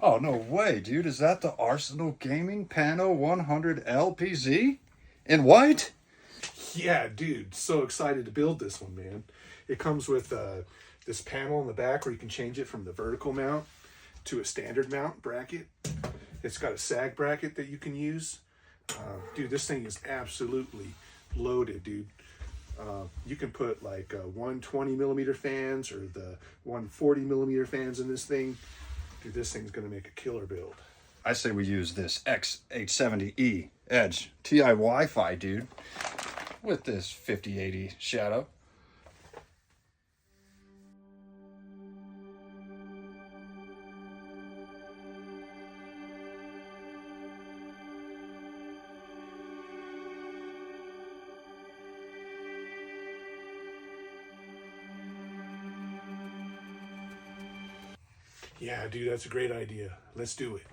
Oh, no way, dude. Is that the Arsenal Gaming Pano 100 LPZ? In white? Yeah, dude, so excited to build this one, man. It comes with this panel in the back where you can change it from the vertical mount to a standard mount bracket. It's got a sag bracket that you can use. Dude, this thing is absolutely loaded, dude. You can put like 120 millimeter fans or the 140 millimeter fans in this thing. Dude, this thing's gonna make a killer build. I say we use this X870E Edge TI Wi-Fi, dude, with this 5080 Shadow. Yeah, dude, that's a great idea. Let's do it.